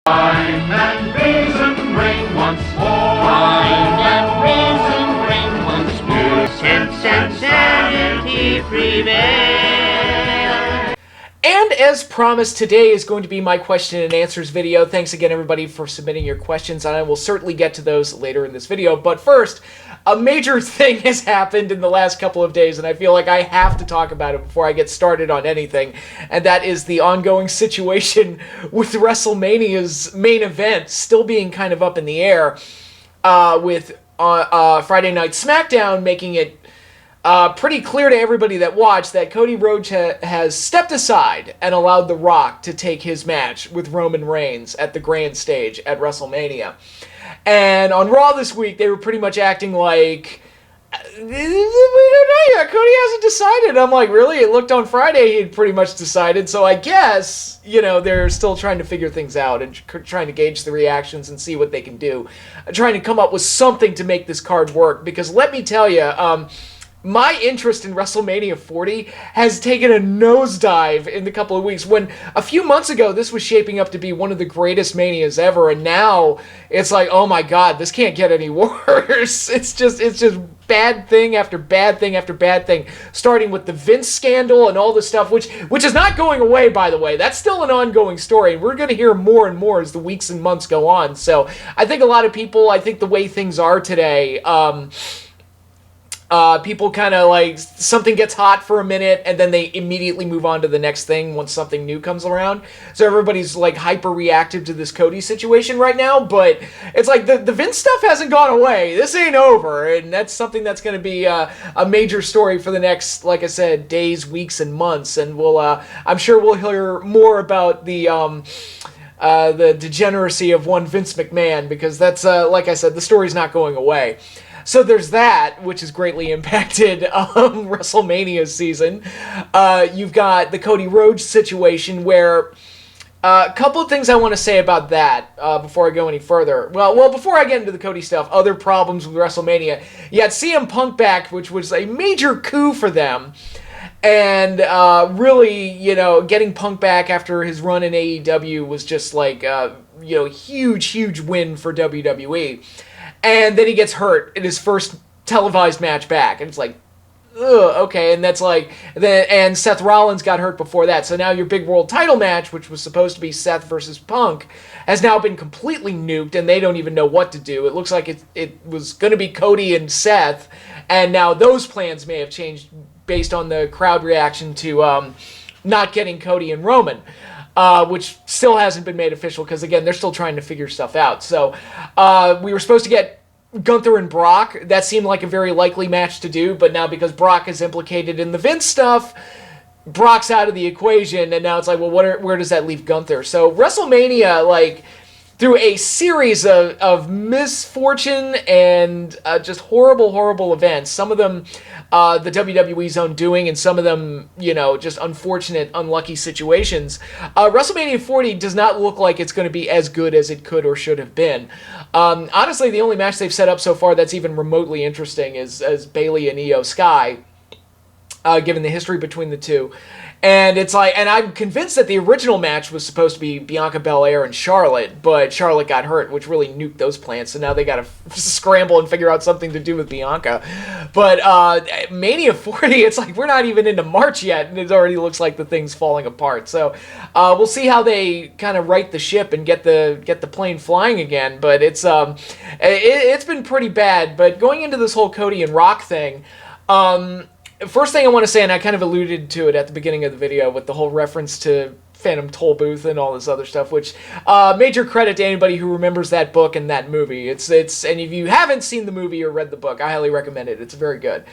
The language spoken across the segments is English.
Wine and raisin ring once more. Wine and raisin ring once more. Sense and sanity prevail. And as promised, today is going to be my question and answers video. Thanks again, everybody, for submitting your questions, and I will certainly get to those later in this video. But first, a major thing has happened in the last couple of days, and I feel like I have to talk about it before I get started on anything, and that is the ongoing situation with WrestleMania's main event still being kind of up in the air, with Friday Night SmackDown making it pretty clear to everybody that watched that Cody Rhodes has stepped aside and allowed The Rock to take his match with Roman Reigns at the grand stage at WrestleMania. And on Raw this week, they were pretty much acting like, we don't know yet, Cody hasn't decided. I'm like, really? It looked on Friday he had pretty much decided, so I guess, you know, they're still trying to figure things out and trying to gauge the reactions and see what they can do. Trying to come up with something to make this card work, because let me tell you, my interest in WrestleMania 40 has taken a nosedive in the couple of weeks, when a few months ago this was shaping up to be one of the greatest Manias ever, and now it's like, oh my god, this can't get any worse. It's just bad thing after bad thing after bad thing, starting with the Vince scandal and all this stuff, which is not going away, by the way. That's still an ongoing story, and we're going to hear more and more as the weeks and months go on. So I think a lot of people, I think the way things are today, people kind of like, something gets hot for a minute and then they immediately move on to the next thing once something new comes around. So everybody's like hyper reactive to this Cody situation right now, but it's like the Vince stuff hasn't gone away. This ain't over, and that's something that's going to be a major story for the next, like I said, days, weeks, and months. And we'll, I'm sure we'll hear more about the degeneracy of one Vince McMahon, because that's, like I said, the story's not going away. So there's that, which has greatly impacted WrestleMania season. You've got the Cody Rhodes situation, where a couple of things I want to say about that before I go any further. Well, before I get into the Cody stuff, other problems with WrestleMania. You had CM Punk back, which was a major coup for them. And really, you know, getting Punk back after his run in AEW was just like, you know, huge win for WWE. And then he gets hurt in his first televised match back, and it's like, ugh, okay. And that's like, and Seth Rollins got hurt before that, so now your big world title match, which was supposed to be Seth versus Punk, has now been completely nuked, and they don't even know what to do. It looks like it was going to be Cody and Seth, and now those plans may have changed based on the crowd reaction to not getting Cody and Roman. Which still hasn't been made official, because, again, they're still trying to figure stuff out. So we were supposed to get Gunther and Brock. That seemed like a very likely match to do, but now because Brock is implicated in the Vince stuff, Brock's out of the equation, and now it's like, well, where does that leave Gunther? So WrestleMania, like, through a series of misfortune and just horrible events, some of them the WWE's own doing, and some of them, you know, just unfortunate, unlucky situations, WrestleMania 40 does not look like it's going to be as good as it could or should have been. Honestly, the only match they've set up so far that's even remotely interesting is Bayley and Io Sky, given the history between the two. And it's like, and I'm convinced that the original match was supposed to be Bianca Belair and Charlotte, but Charlotte got hurt, which really nuked those plans. So now they got to scramble and figure out something to do with Bianca. But Mania 40, it's like we're not even into March yet, and it already looks like the thing's falling apart. So we'll see how they kind of right the ship and get the plane flying again. But it's been pretty bad. But going into this whole Cody and Rock thing, first thing I want to say, and I kind of alluded to it at the beginning of the video with the whole reference to Phantom Toll Booth and all this other stuff, which major credit to anybody who remembers that book and that movie. It's and if you haven't seen the movie or read the book, I highly recommend it. It's very good.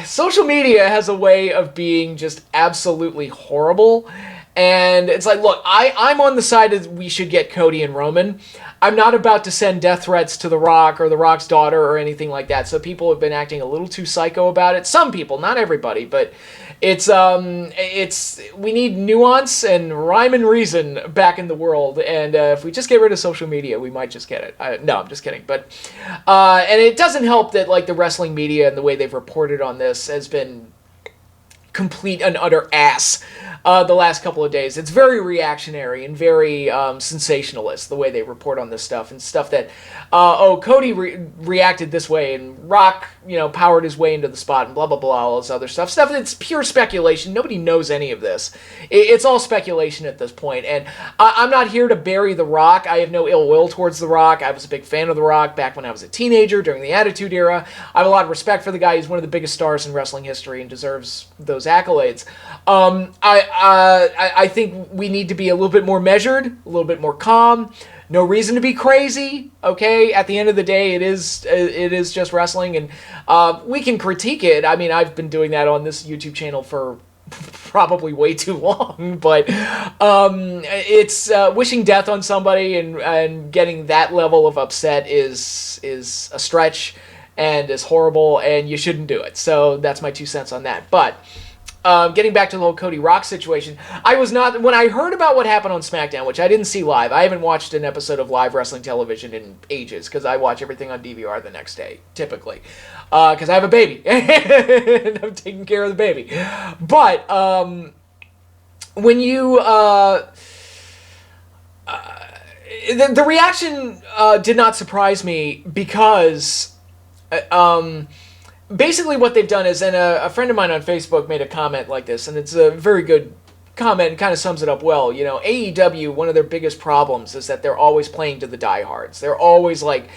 Social media has a way of being just absolutely horrible. And it's like, look, I'm on the side of we should get Cody and Roman. I'm not about to send death threats to The Rock or The Rock's daughter or anything like that. So people have been acting a little too psycho about it. Some people, not everybody, but it's we need nuance and rhyme and reason back in the world. And if we just get rid of social media, we might just get it. No, I'm just kidding. But and it doesn't help that like the wrestling media and the way they've reported on this has been complete and utter ass the last couple of days. It's very reactionary and very sensationalist, the way they report on this stuff, and stuff that, Cody reacted this way, and Rock, powered his way into the spot, and blah, blah, blah, all this other stuff. Stuff that's pure speculation. Nobody knows any of this. It's all speculation at this point, and I'm not here to bury The Rock. I have no ill will towards The Rock. I was a big fan of The Rock back when I was a teenager, during the Attitude Era. I have a lot of respect for the guy. He's one of the biggest stars in wrestling history and deserves those accolades. I think we need to be a little bit more measured, a little bit more calm. No reason to be crazy, okay? At the end of the day, it is just wrestling, and we can critique it. I mean, I've been doing that on this YouTube channel for probably way too long, but it's wishing death on somebody and getting that level of upset is a stretch and is horrible, and you shouldn't do it. So that's my 2 cents on that. But getting back to the whole Cody Rock situation, when I heard about what happened on SmackDown, which I didn't see live. I haven't watched an episode of live wrestling television in ages, because I watch everything on DVR the next day, typically. Because I have a baby, and I'm taking care of the baby. But when you... the reaction did not surprise me, because... basically what they've done is, and a friend of mine on Facebook made a comment like this, and it's a very good comment and kind of sums it up well. AEW, one of their biggest problems is that they're always playing to the diehards. They're always like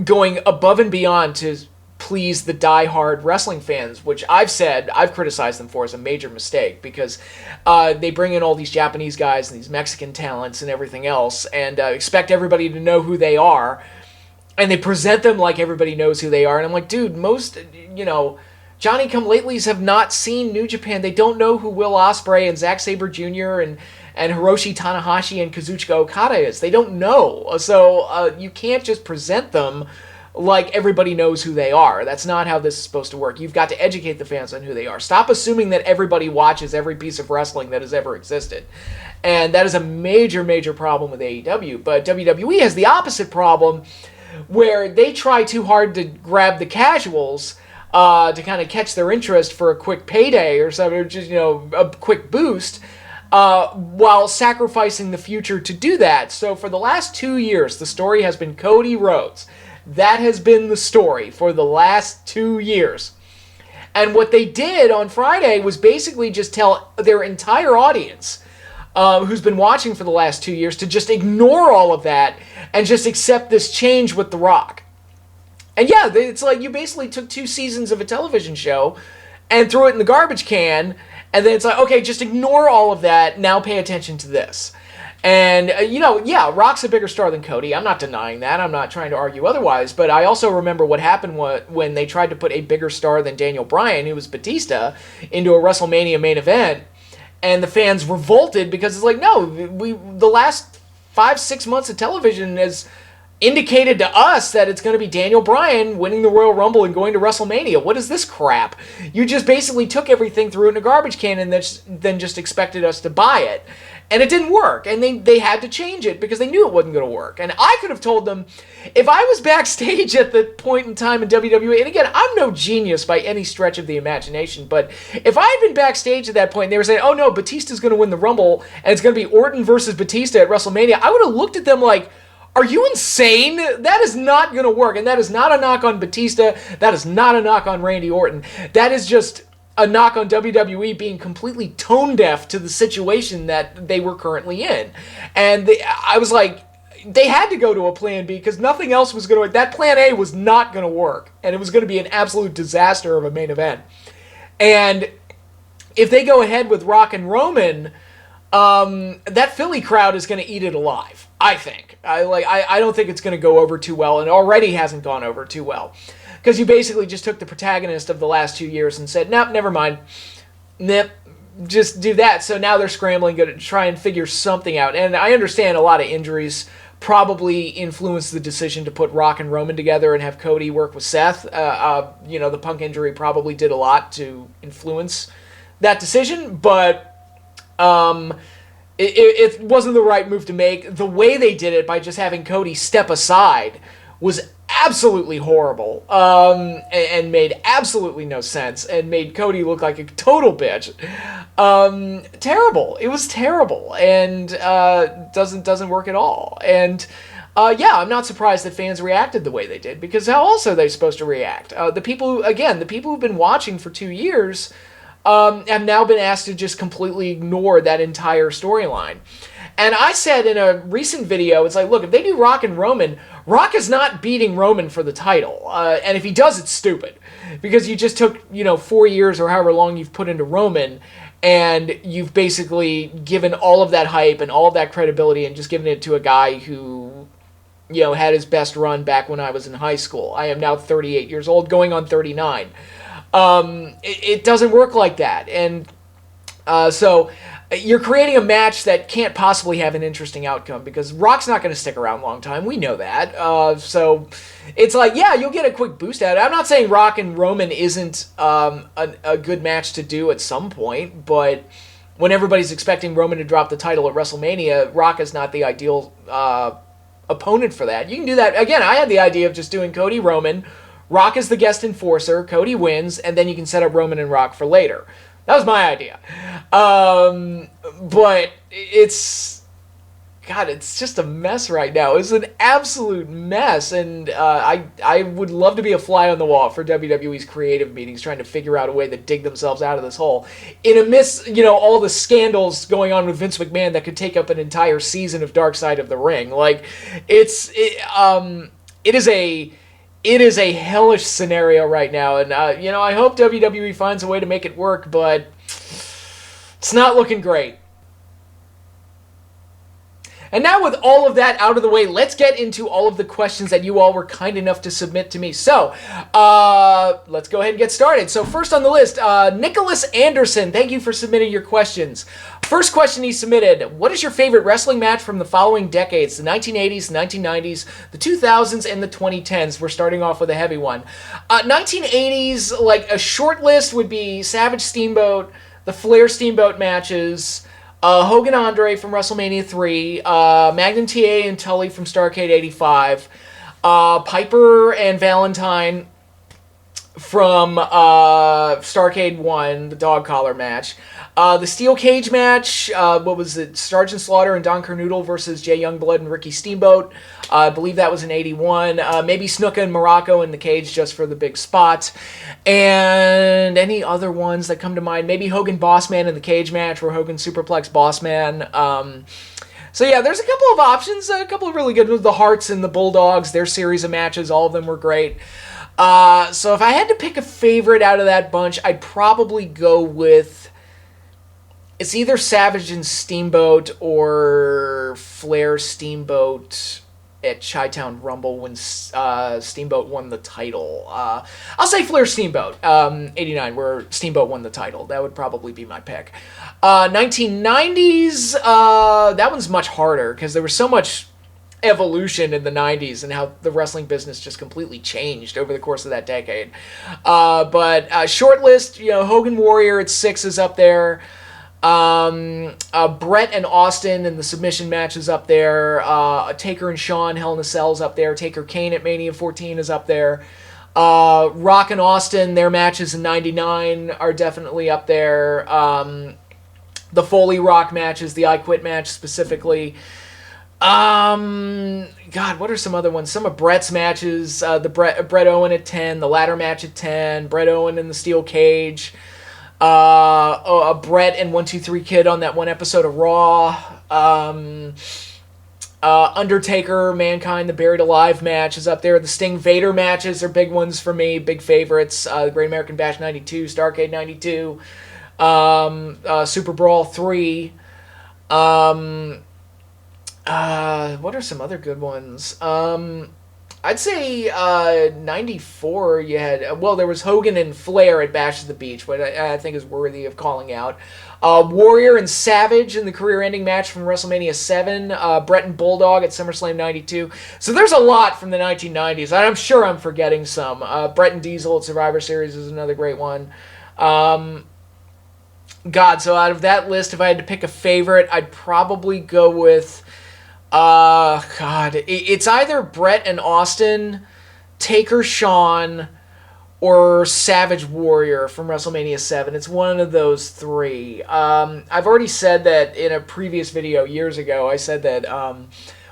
going above and beyond to please the diehard wrestling fans, which I've criticized them for as a major mistake, because they bring in all these Japanese guys and these Mexican talents and everything else, and expect everybody to know who they are. And they present them like everybody knows who they are. And I'm like, dude, most, Johnny-come-latelys have not seen New Japan. They don't know who Will Ospreay and Zack Sabre Jr. and Hiroshi Tanahashi and Kazuchika Okada is. They don't know. So you can't just present them like everybody knows who they are. That's not how this is supposed to work. You've got to educate the fans on who they are. Stop assuming that everybody watches every piece of wrestling that has ever existed. And that is a major, major problem with AEW. But WWE has the opposite problem, where they try too hard to grab the casuals to kind of catch their interest for a quick payday or something, or just, a quick boost, while sacrificing the future to do that. So for the last 2 years, the story has been Cody Rhodes. That has been the story for the last 2 years. And what they did on Friday was basically just tell their entire audience, who's been watching for the last 2 years, to just ignore all of that and just accept this change with The Rock. And yeah, it's like you basically took 2 seasons of a television show and threw it in the garbage can, and then it's like, okay, just ignore all of that, now pay attention to this. And, yeah, Rock's a bigger star than Cody. I'm not denying that. I'm not trying to argue otherwise. But I also remember what happened when they tried to put a bigger star than Daniel Bryan, who was Batista, into a WrestleMania main event. And the fans revolted because it's like, no, the last 5-6 months of television has indicated to us that it's going to be Daniel Bryan winning the Royal Rumble and going to WrestleMania. What is this crap? You just basically took everything, threw it in a garbage can, and then just expected us to buy it. And it didn't work. And they had to change it because they knew it wasn't going to work. And I could have told them, if I was backstage at the point in time in WWE, and again, I'm no genius by any stretch of the imagination, but if I had been backstage at that point and they were saying, oh no, Batista's going to win the Rumble and it's going to be Orton versus Batista at WrestleMania, I would have looked at them like, are you insane? That is not going to work. And that is not a knock on Batista. That is not a knock on Randy Orton. That is just a knock on WWE being completely tone deaf to the situation that they were currently in. And I was like, they had to go to a plan B because nothing else was going to work. That plan A was not going to work. And it was going to be an absolute disaster of a main event. And if they go ahead with Rock and Roman, that Philly crowd is going to eat it alive, I think. I don't think it's going to go over too well, and already hasn't gone over too well. Because you basically just took the protagonist of the last 2 years and said, nope, never mind. Nope, just do that. So now they're scrambling to try and figure something out. And I understand a lot of injuries probably influenced the decision to put Rock and Roman together and have Cody work with Seth. The Punk injury probably did a lot to influence that decision. But it wasn't the right move to make. The way they did it by just having Cody step aside was absolutely horrible, and made absolutely no sense, and made Cody look like a total bitch. Terrible. It was terrible, and doesn't work at all. And yeah, I'm not surprised that fans reacted the way they did, because how else are they supposed to react? The people who've been watching for 2 years have now been asked to just completely ignore that entire storyline. And I said in a recent video, it's like, look, if they do Rock and Roman, Rock is not beating Roman for the title. And if he does, it's stupid. Because you just took, 4 years or however long you've put into Roman, and you've basically given all of that hype and all of that credibility and just given it to a guy who, had his best run back when I was in high school. I am now 38 years old, going on 39. It doesn't work like that. And so you're creating a match that can't possibly have an interesting outcome, because Rock's not going to stick around a long time. We know that. So it's like, yeah, you'll get a quick boost out of it. I'm not saying Rock and Roman isn't a good match to do at some point, but when everybody's expecting Roman to drop the title at WrestleMania, Rock is not the ideal opponent for that. You can do that. Again, I had the idea of just doing Cody Roman, Rock is the guest enforcer, Cody wins, and then you can set up Roman and Rock for later. That was my idea. But it's just a mess right now. It's an absolute mess. And I would love to be a fly on the wall for WWE's creative meetings, trying to figure out a way to dig themselves out of this hole. In amidst, all the scandals going on with Vince McMahon that could take up an entire season of Dark Side of the Ring. Like, it is a hellish scenario right now, and I hope WWE finds a way to make it work, but it's not looking great. And now with all of that out of the way, let's get into all of the questions that you all were kind enough to submit to me. So, let's go ahead and get started. So first on the list, Nicholas Anderson, thank you for submitting your questions. First question he submitted, what is your favorite wrestling match from the following decades? The 1980s, 1990s, the 2000s, and the 2010s. We're starting off with a heavy one. 1980s, like a short list would be Savage Steamboat, the Flair Steamboat matches, Hogan Andre from WrestleMania 3, Magnum TA and Tully from Starrcade 85, Piper and Valentine from Starrcade 1, the dog collar match, the steel cage match, what was it, Sergeant Slaughter and Don Carnoodle versus Jay Youngblood and Ricky Steamboat, I believe that was in 81, maybe Snuka and Morocco in the cage just for the big spot, and any other ones that come to mind, maybe Hogan Bossman in the cage match where Hogan superplex Bossman. So yeah, there's a couple of options, a couple of really good ones, the Hearts and the Bulldogs, their series of matches, all of them were great. So if I had to pick a favorite out of that bunch, I'd probably go with, it's either Savage and Steamboat or Flair Steamboat at Chi-Town Rumble when Steamboat won the title. I'll say Flair Steamboat, 89, where Steamboat won the title. That would probably be my pick. 1990s, that one's much harder because there was so much evolution in the 90s and how the wrestling business just completely changed over the course of that decade. But short list, Hogan Warrior at 6 is up there. Brett and Austin and the submission match is up there. Taker and Shawn, Hell in a Cell is up there. Taker Kane at Mania 14 is up there. Rock and Austin, their matches in 99 are definitely up there. The Foley Rock matches, the I Quit match specifically. God, what are some other ones? Some of Brett's matches, the Brett Owen at 10, the ladder match at 10, Brett Owen in the steel cage, Brett and 1-2-3 Kid on that one episode of Raw, Undertaker, Mankind, the Buried Alive match is up there. The Sting Vader matches are big ones for me, big favorites. The Great American Bash 92, Starrcade 92, Super Brawl 3. What are some other good ones? I'd say 94 you had, there was Hogan and Flair at Bash at the Beach, but I think is worthy of calling out. Warrior and Savage in the career-ending match from WrestleMania 7. Brett and Bulldog at SummerSlam 92. So there's a lot from the 1990s. I'm sure I'm forgetting some. Brett and Diesel at Survivor Series is another great one. So out of that list, if I had to pick a favorite, I'd probably go with... it's either Brett and Austin Taker Shawn or Savage Warrior from WrestleMania 7. It's one of those three. I've already said that in a previous video years ago. I said that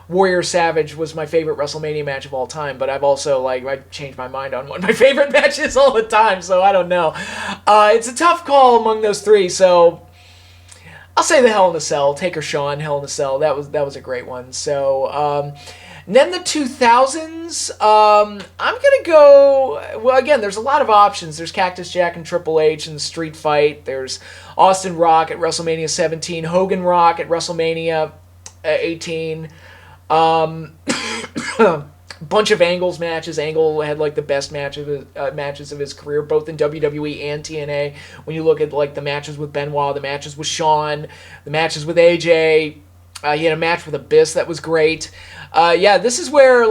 Warrior Savage was my favorite WrestleMania match of all time, but I've also, I changed my mind on what my favorite match is all the time, so I don't know. It's a tough call among those three, so I'll say the Hell in a Cell. Taker Shawn, Hell in a Cell. That was a great one. So, and then the 2000s, I'm going to go... Well, again, there's a lot of options. There's Cactus Jack and Triple H and Street Fight. There's Austin Rock at WrestleMania 17. Hogan Rock at WrestleMania 18. Bunch of Angle's matches. Angle had the best matches of his career, both in WWE and TNA. When you look at the matches with Benoit, the matches with Shawn, the matches with AJ, he had a match with Abyss that was great. This is where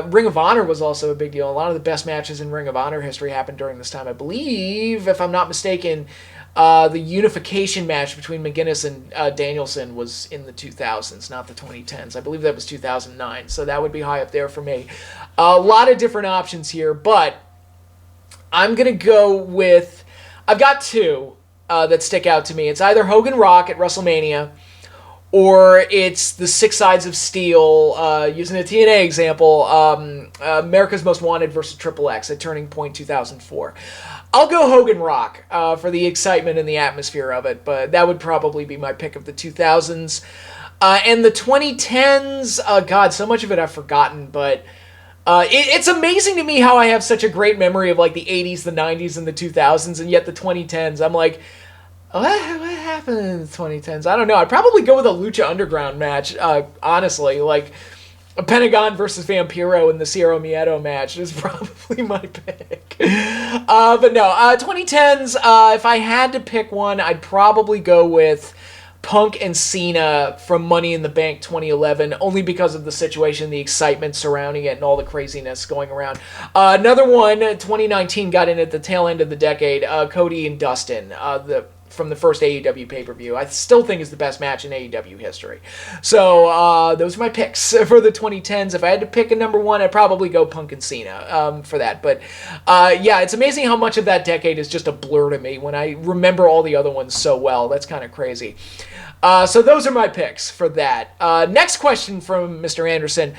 Ring of Honor was also a big deal. A lot of the best matches in Ring of Honor history happened during this time. I believe, if I'm not mistaken, the unification match between McGuinness and Danielson was in the 2000s, not the 2010s. I believe that was 2009, so that would be high up there for me. A lot of different options here, but I'm going to go with... I've got two that stick out to me. It's either Hogan Rock at WrestleMania, or it's the Six Sides of Steel, using a TNA example, America's Most Wanted versus Triple X at Turning Point 2004. I'll go Hogan Rock for the excitement and the atmosphere of it, but that would probably be my pick of the 2000s. And the 2010s, God, so much of it I've forgotten, but it's amazing to me how I have such a great memory of the 80s, the 90s, and the 2000s, and yet the 2010s, I'm like... What happened in the 2010s? I don't know. I'd probably go with a Lucha Underground match, honestly. A Pentagon versus Vampiro in the Cero Miedo match is probably my pick. But no, 2010s, if I had to pick one, I'd probably go with Punk and Cena from Money in the Bank 2011, only because of the situation, the excitement surrounding it, and all the craziness going around. Another one, 2019, got in at the tail end of the decade, Cody and Dustin, from the first AEW pay-per-view. I still think is the best match in AEW history. So those are my picks for the 2010s. If I had to pick a number one, I'd probably go Punk and Cena for that. But it's amazing how much of that decade is just a blur to me when I remember all the other ones so well. That's kind of crazy. So those are my picks for that. Next question from Mr. Anderson.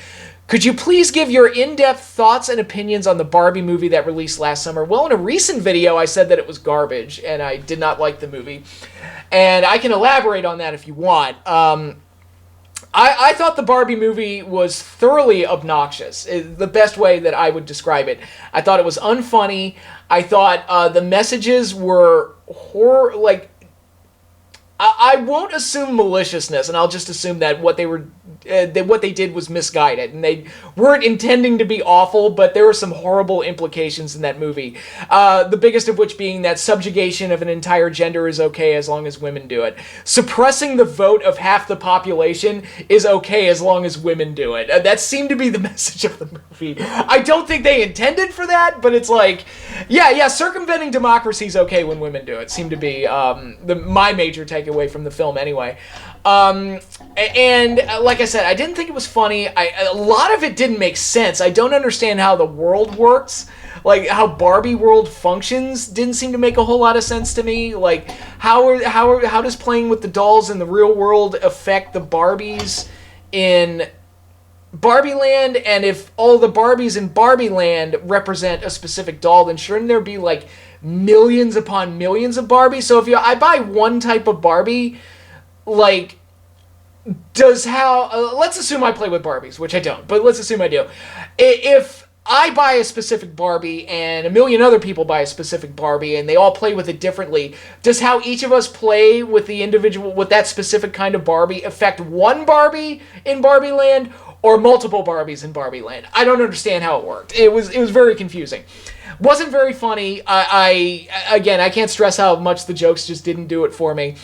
Could you please give your in-depth thoughts and opinions on the Barbie movie that released last summer? Well, in a recent video, I said that it was garbage, and I did not like the movie. And I can elaborate on that if you want. I thought the Barbie movie was thoroughly obnoxious, the best way that I would describe it. I thought it was unfunny. I thought the messages were I won't assume maliciousness, and I'll just assume that what they did was misguided, and they weren't intending to be awful, but there were some horrible implications in that movie. The biggest of which being that subjugation of an entire gender is okay as long as women do it. Suppressing the vote of half the population is okay as long as women do it. That seemed to be the message of the movie. I don't think they intended for that, but it's circumventing democracy is okay when women do it. Seemed to be my major takeaway from the film anyway. And like I said, I didn't think it was funny. A lot of it didn't make sense. I don't understand how the world works. How Barbie world functions didn't seem to make a whole lot of sense to me. How does playing with the dolls in the real world affect the Barbies in Barbie Land? And if all the Barbies in Barbie Land represent a specific doll, then shouldn't there be millions upon millions of Barbies? So if I buy one type of Barbie, let's assume I play with Barbies, which I don't, but let's assume I do. If I buy a specific Barbie and a million other people buy a specific Barbie and they all play with it differently, does how each of us play with that specific kind of Barbie affect one Barbie in Barbie Land or multiple Barbies in Barbie Land? I don't understand how it worked. It was very confusing. Wasn't very funny. I can't stress how much the jokes just didn't do it for me.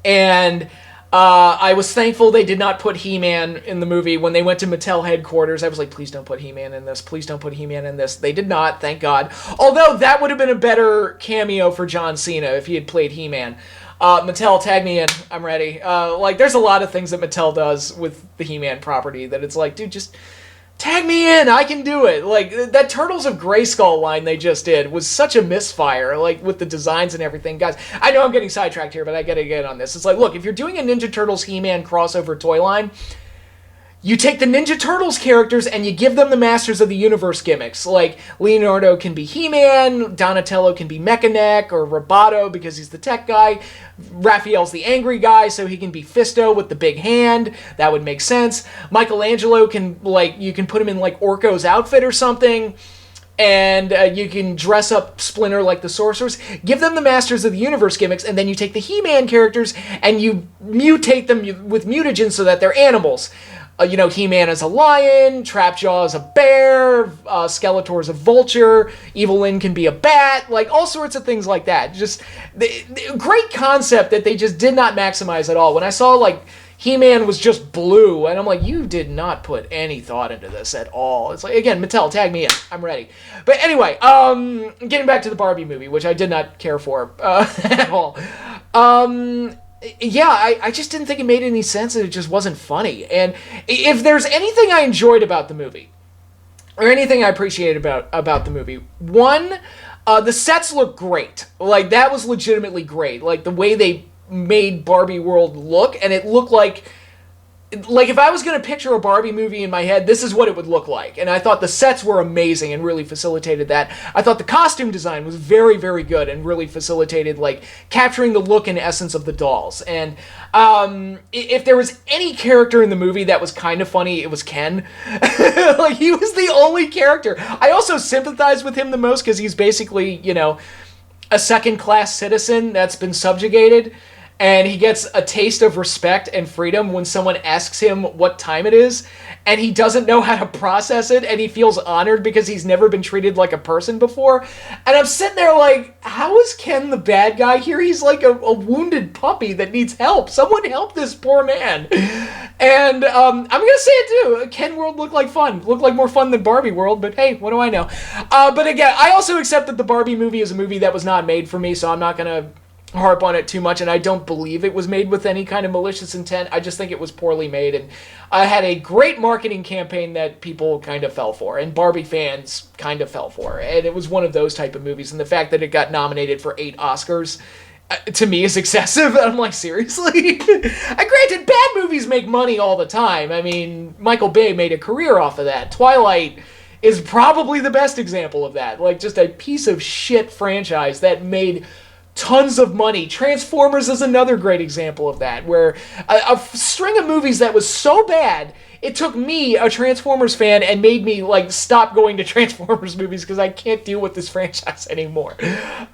And I was thankful they did not put He-Man in the movie. When they went to Mattel headquarters, I was like, please don't put He-Man in this. Please don't put He-Man in this. They did not, thank God. Although that would have been a better cameo for John Cena if he had played He-Man. Mattel, tag me in. I'm ready. There's a lot of things that Mattel does with the He-Man property that it's dude, just tag me in, I can do it. Like, that Turtles of Grayskull line they just did was such a misfire, like, with the designs and everything. Guys, I know I'm getting sidetracked here, but I gotta get on this. It's like, look, if you're doing a Ninja Turtles He-Man crossover toy line, you take the Ninja Turtles characters and you give them the Masters of the Universe gimmicks. Like, Leonardo can be He-Man, Donatello can be Mechaneck, or Roboto because he's the tech guy. Raphael's the angry guy, so he can be Fisto with the big hand. That would make sense. Michelangelo can, like, you can put him in, like, Orko's outfit or something. And you can dress up Splinter like the Sorcerers. Give them the Masters of the Universe gimmicks, and then you take the He-Man characters and you mutate them with mutagens so that they're animals. He-Man is a lion, Trapjaw is a bear, Skeletor is a vulture, Evil Lyn can be a bat, like all sorts of things like that. Just great concept that they just did not maximize at all. When I saw like He-Man was just blue, and I'm like, you did not put any thought into this at all. It's like, again, Mattel, tag me in, I'm ready. But anyway, getting back to the Barbie movie, which I did not care for at all. Yeah, I just didn't think it made any sense, and it just wasn't funny. And if there's anything I enjoyed about the movie, or anything I appreciated about the movie, one, the sets look great. Like, that was legitimately great. Like, the way they made Barbie World look, and it looked like if I was going to picture a Barbie movie in my head, this is what it would look like. And I thought the sets were amazing and really facilitated that. I thought the costume design was very, very good and really facilitated, like, capturing the look and essence of the dolls. And if there was any character in the movie that was kind of funny, it was Ken. Like, he was the only character. I also sympathized with him the most because he's basically, a second-class citizen that's been subjugated. And he gets a taste of respect and freedom when someone asks him what time it is, and he doesn't know how to process it, and he feels honored because he's never been treated like a person before. And I'm sitting there like, how is Ken the bad guy here? He's like a wounded puppy that needs help. Someone help this poor man. And I'm going to say it too. Ken World looked like fun. Looked like more fun than Barbie World, but hey, what do I know? But again, I also accept that the Barbie movie is a movie that was not made for me, so I'm not going to harp on it too much, and I don't believe it was made with any kind of malicious intent. I just think it was poorly made, and I had a great marketing campaign that people kind of fell for, and Barbie fans kind of fell for, and it was one of those type of movies, and the fact that it got nominated for 8 Oscars, to me, is excessive. I'm like, seriously? Granted, bad movies make money all the time. I mean, Michael Bay made a career off of that. Twilight is probably the best example of that. Like, just a piece of shit franchise that made tons of money. Transformers is another great example of that, where a string of movies that was so bad, it took me, a Transformers fan, and made me, like, stop going to Transformers movies because I can't deal with this franchise anymore.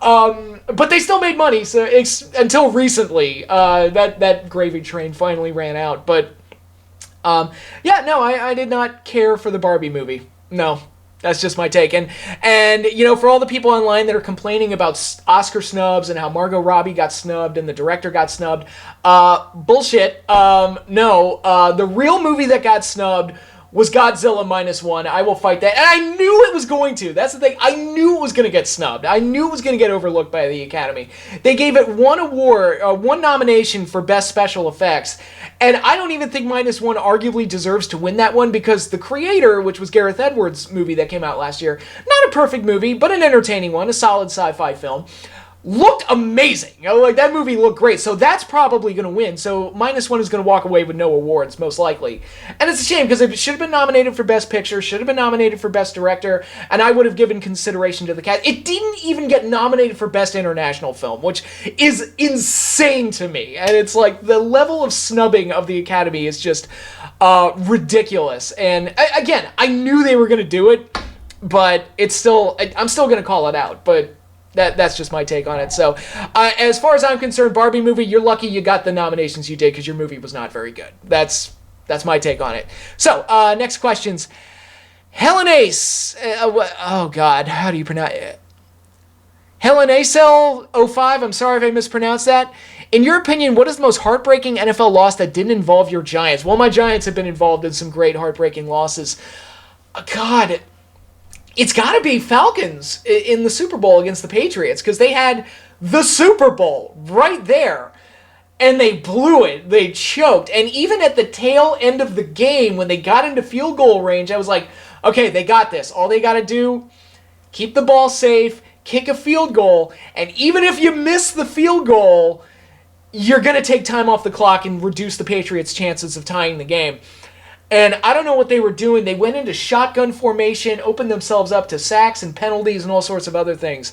But they still made money, so until recently, that gravy train finally ran out. But, yeah, no, I did not care for the Barbie movie. No. That's just my take. And for all the people online that are complaining about Oscar snubs and how Margot Robbie got snubbed and the director got snubbed, bullshit. No, the real movie that got snubbed was Godzilla -1. I will fight that. And I knew it was going to. That's the thing. I knew it was going to get snubbed. I knew it was going to get overlooked by the Academy. They gave it one award, one nomination for Best Special Effects. And I don't even think -1 arguably deserves to win that one, because The Creator, which was Gareth Edwards' movie that came out last year, not a perfect movie, but an entertaining one, a solid sci-fi film, looked amazing. Like, that movie looked great. So that's probably going to win. So -1 is going to walk away with no awards, most likely. And it's a shame, because it should have been nominated for Best Picture, should have been nominated for Best Director, and I would have given consideration to the cast. It didn't even get nominated for Best International Film, which is insane to me. And it's like, the level of snubbing of the Academy is just ridiculous. And again, I knew they were going to do it, but I'm still going to call it out. But that's just my take on it. So, as far as I'm concerned, Barbie movie, you're lucky you got the nominations you did, because your movie was not very good. That's my take on it. So, next questions. Hellenace. Oh, God. How do you pronounce it? Hellenacel05. I'm sorry if I mispronounced that. In your opinion, what is the most heartbreaking NFL loss that didn't involve your Giants? Well, my Giants have been involved in some great heartbreaking losses. God, it's got to be Falcons in the Super Bowl against the Patriots, because they had the Super Bowl right there. And they blew it. They choked. And even at the tail end of the game, when they got into field goal range, I was like, okay, they got this. All they got to do, keep the ball safe, kick a field goal, and even if you miss the field goal, you're going to take time off the clock and reduce the Patriots' chances of tying the game. And I don't know what they were doing. They went into shotgun formation, opened themselves up to sacks and penalties and all sorts of other things.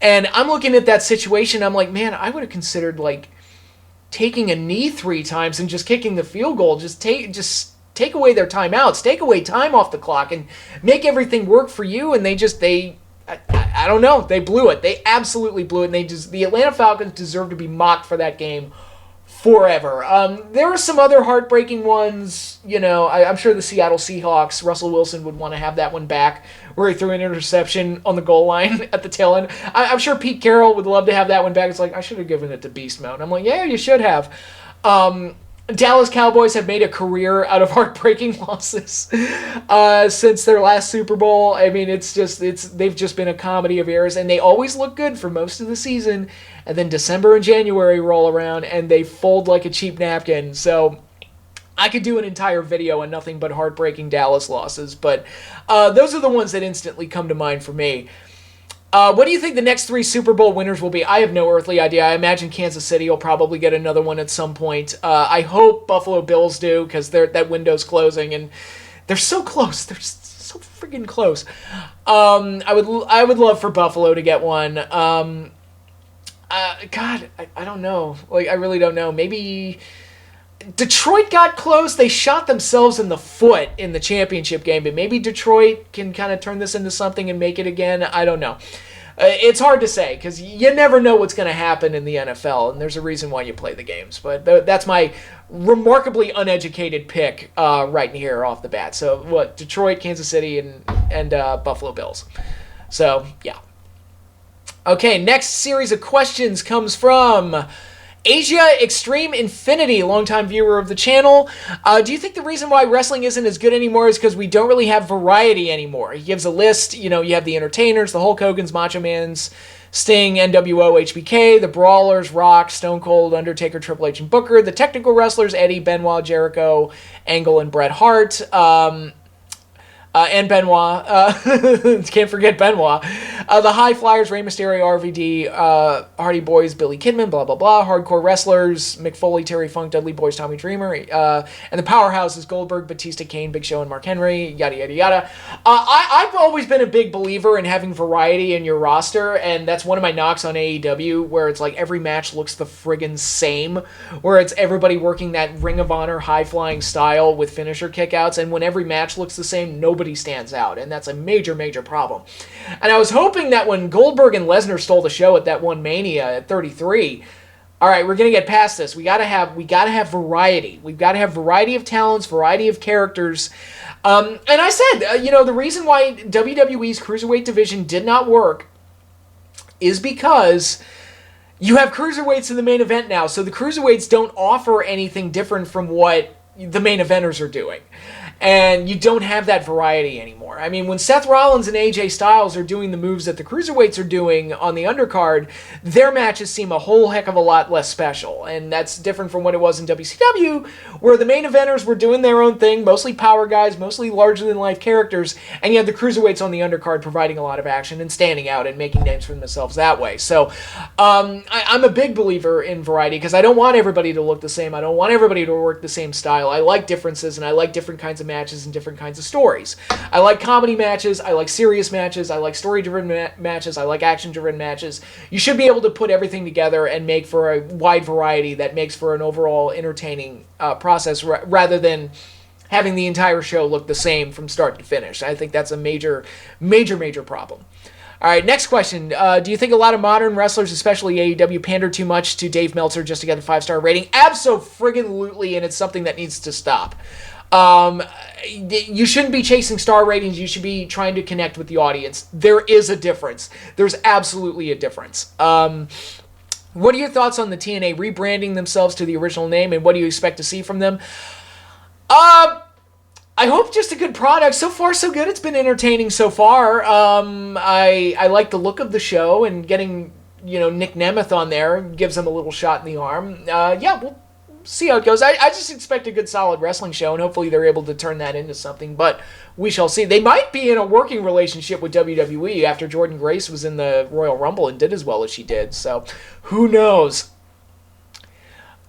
And I'm looking at that situation, I'm like, man, I would have considered, like, taking a knee 3 times and just kicking the field goal. Just take away their timeouts, take away time off the clock, and make everything work for you. And I don't know, they blew it. They absolutely blew it. And the Atlanta Falcons deserve to be mocked for that game forever. There were some other heartbreaking ones. You know, I'm sure the Seattle Seahawks, Russell Wilson would want to have that one back, where he threw an interception on the goal line at the tail end. I'm sure Pete Carroll would love to have that one back. It's like, I should have given it to Beast Mode. I'm like, yeah, you should have. Dallas Cowboys have made a career out of heartbreaking losses since their last Super Bowl. I mean, they've just been a comedy of errors, and they always look good for most of the season, and then December and January roll around, and they fold like a cheap napkin. So I could do an entire video on nothing but heartbreaking Dallas losses, but those are the ones that instantly come to mind for me. What do you think the next 3 Super Bowl winners will be? I have no earthly idea. I imagine Kansas City will probably get another one at some point. I hope Buffalo Bills do, because that window's closing, and they're so close. They're so freaking close. I would love for Buffalo to get one. God, I don't know. Like, I really don't know. Maybe Detroit got close. They shot themselves in the foot in the championship game, but maybe Detroit can kind of turn this into something and make it again. I don't know. It's hard to say, because you never know what's going to happen in the NFL, and there's a reason why you play the games. But that's my remarkably uneducated pick right here off the bat. So, what? Detroit, Kansas City, and Buffalo Bills. So, yeah. Okay, next series of questions comes from Asia Extreme Infinity, longtime viewer of the channel. Do you think the reason why wrestling isn't as good anymore is because we don't really have variety anymore? He gives a list. You know, you have the entertainers, the Hulk Hogan's, Macho Man's, Sting, NWO, HBK, the Brawlers, Rock, Stone Cold, Undertaker, Triple H, and Booker, the technical wrestlers, Eddie, Benoit, Jericho, Angle, and Bret Hart. And Benoit. Can't forget Benoit. The High Flyers, Rey Mysterio, RVD, Hardy Boys, Billy Kidman, blah, blah, blah. Hardcore Wrestlers, Mick Foley, Terry Funk, Dudley Boys, Tommy Dreamer. And the Powerhouses, Goldberg, Batista, Kane, Big Show, and Mark Henry, yada, yada, yada. I've always been a big believer in having variety in your roster, and that's one of my knocks on AEW, where it's like every match looks the friggin' same, where it's everybody working that Ring of Honor high-flying style with finisher kickouts, and when every match looks the same, nobody stands out, and that's a major, major problem. And I was hoping that when Goldberg and Lesnar stole the show at that one Mania at 33, all right, we're gonna get past this. We gotta have variety. We've got to have variety of talents, variety of characters. And I said, the reason why WWE's Cruiserweight division did not work is because you have cruiserweights in the main event now, so the cruiserweights don't offer anything different from what the main eventers are doing. And you don't have that variety anymore. I mean, when Seth Rollins and AJ Styles are doing the moves that the cruiserweights are doing on the undercard, their matches seem a whole heck of a lot less special. And that's different from what it was in WCW, where the main eventers were doing their own thing, mostly power guys, mostly larger-than-life characters, and you had the cruiserweights on the undercard providing a lot of action and standing out and making names for themselves that way. So I'm a big believer in variety, because I don't want everybody to look the same. I don't want everybody to work the same style. I like differences, and I like different kinds of matches and different kinds of stories. I like comedy matches, I like serious matches, I like story-driven matches, I like action-driven matches. You should be able to put everything together and make for a wide variety that makes for an overall entertaining process, rather than having the entire show look the same from start to finish. I think that's a major, major, major problem. All right, next question. Do you think a lot of modern wrestlers, especially AEW, pander too much to Dave Meltzer just to get a 5-star rating? Abso-friggin-lutely, and it's something that needs to stop. You shouldn't be chasing star ratings. You should be trying to connect with the audience. There is a difference. There's absolutely a difference. What are your thoughts on the TNA rebranding themselves to the original name, and what do you expect to see from them? I hope just a good product. So far, so good. It's been entertaining so far. I like the look of the show and getting Nick Nemeth on there, gives him a little shot in the arm. Yeah, we'll see how it goes. I just expect a good, solid wrestling show, and hopefully they're able to turn that into something, but we shall see. They might be in a working relationship with WWE after Jordynne Grace was in the Royal Rumble and did as well as she did, so who knows?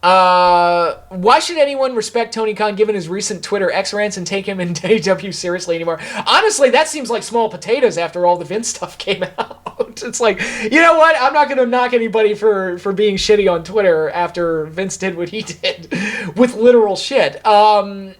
Why should anyone respect Tony Khan given his recent Twitter X rants and take him in AEW seriously anymore? Honestly, that seems like small potatoes after all the Vince stuff came out. It's like, you know what? I'm not going to knock anybody for being shitty on Twitter after Vince did what he did with literal shit. But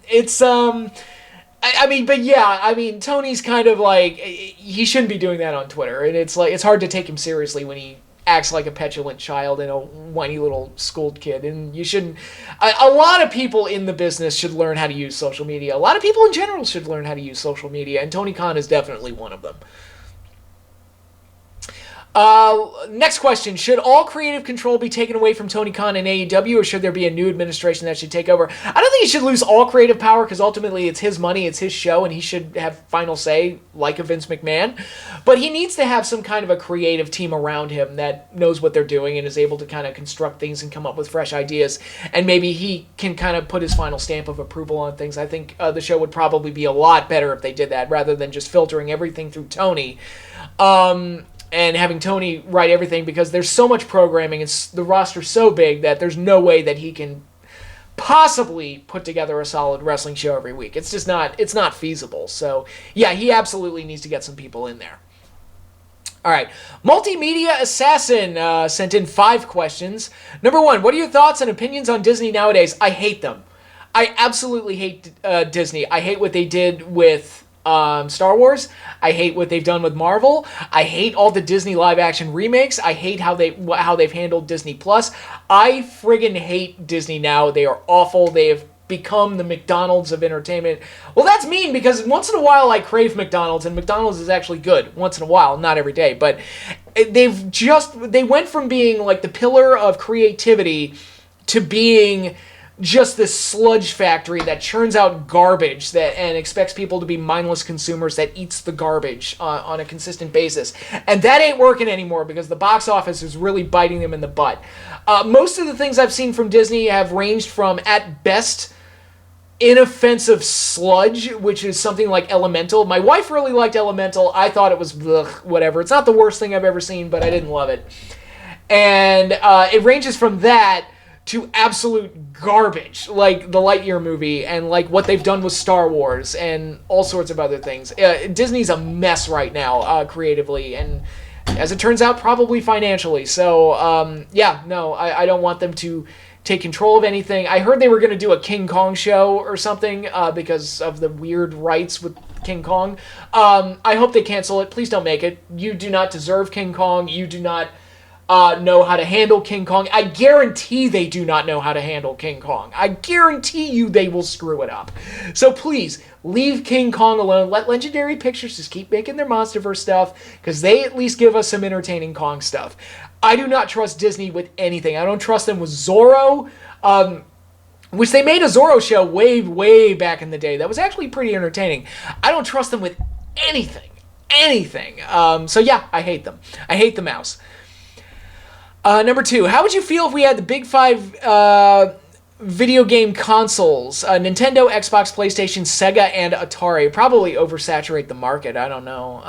yeah, Tony's kind of like, he shouldn't be doing that on Twitter, and it's like, it's hard to take him seriously when he acts like a petulant child and a whiny little schooled kid, and you shouldn't. A lot of people in the business should learn how to use social media. A lot of people in general should learn how to use social media, and Tony Khan is definitely one of them. Next question. Should all creative control be taken away from Tony Khan and AEW, or should there be a new administration that should take over? I don't think he should lose all creative power, because ultimately it's his money, it's his show, and he should have final say like a Vince McMahon. But he needs to have some kind of a creative team around him that knows what they're doing and is able to kind of construct things and come up with fresh ideas. And maybe he can kind of put his final stamp of approval on things. I think the show would probably be a lot better if they did that, rather than just filtering everything through Tony. And having Tony write everything, because there's so much programming and the roster's so big that there's no way that he can possibly put together a solid wrestling show every week. It's just not feasible. So yeah, he absolutely needs to get some people in there. All right, Multimedia Assassin sent in 5 questions. Number 1, what are your thoughts and opinions on Disney nowadays? I hate them. I absolutely hate Disney. I hate what they did with Star Wars. I hate what they've done with Marvel. I hate all the Disney live action remakes. I hate how they've handled Disney Plus. I friggin' hate Disney now. They are awful. They have become the McDonald's of entertainment. Well, that's mean, because once in a while I crave McDonald's, and McDonald's is actually good once in a while, not every day, but they went from being like the pillar of creativity to being just this sludge factory that churns out garbage and expects people to be mindless consumers that eats the garbage on a consistent basis. And that ain't working anymore, because the box office is really biting them in the butt. Most of the things I've seen from Disney have ranged from, at best, inoffensive sludge, which is something like Elemental. My wife really liked Elemental. I thought it was whatever. It's not the worst thing I've ever seen, but I didn't love it. And it ranges from that to absolute garbage, like the Lightyear movie, and like what they've done with Star Wars and all sorts of other things. Disney's a mess right now, creatively, and as it turns out, probably financially. So, I don't want them to take control of anything. I heard they were going to do a King Kong show or something because of the weird rights with King Kong. I hope they cancel it. Please don't make it. You do not deserve King Kong. You do not know how to handle King Kong. I guarantee they do not know how to handle King Kong. I guarantee you they will screw it up. So please, leave King Kong alone. Let Legendary Pictures just keep making their MonsterVerse stuff, because they at least give us some entertaining Kong stuff. I do not trust Disney with anything. I don't trust them with Zorro, which they made a Zorro show way, way back in the day. That was actually pretty entertaining. I don't trust them with anything. So yeah, I hate them. I hate the mouse. Number 2, how would you feel if we had the big 5 video game consoles? Nintendo, Xbox, PlayStation, Sega, and Atari. Probably oversaturate the market. I don't know.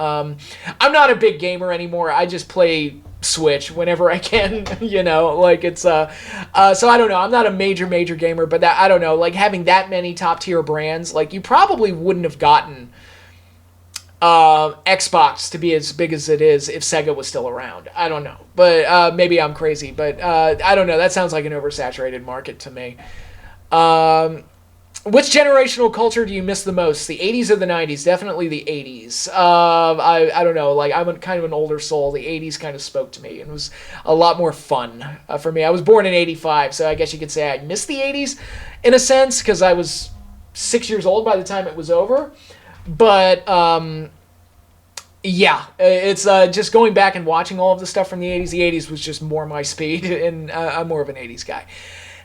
I'm not a big gamer anymore. I just play Switch whenever I can, like it's, so I don't know. I'm not a major gamer, but I don't know, like having that many top tier brands, like you probably wouldn't have gotten Xbox to be as big as it is if Sega was still around. I don't know, but maybe I'm crazy, but I don't know. That sounds like an oversaturated market to me. Which generational culture do you miss the most? The 80s or the 90s? Definitely the 80s. I don't know. Like, I'm kind of an older soul. The 80s kind of spoke to me and was a lot more fun for me. I was born in 85, so I guess you could say I miss the 80s in a sense, because I was 6 years old by the time it was over. But, yeah, it's just going back and watching all of the stuff from the 80s. The 80s was just more my speed, and I'm more of an 80s guy.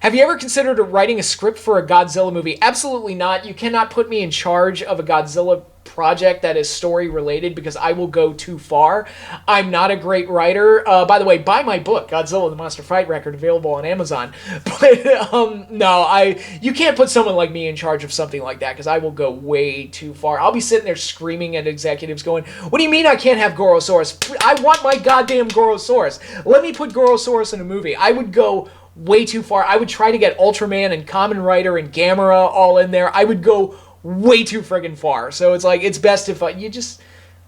Have you ever considered writing a script for a Godzilla movie? Absolutely not. You cannot put me in charge of a Godzilla project that is story related because I will go too far. I'm not a great writer. By the way, buy my book, Godzilla the Monster Fight Record, available on Amazon. But no, you can't put someone like me in charge of something like that because I will go way too far. I'll be sitting there screaming at executives going, what do you mean I can't have Gorosaurus? I want my goddamn Gorosaurus. Let me put Gorosaurus in a movie. I would go way too far. I would try to get Ultraman and Kamen Rider and Gamera all in there. I would go way too friggin' far. So it's like, it's best if you just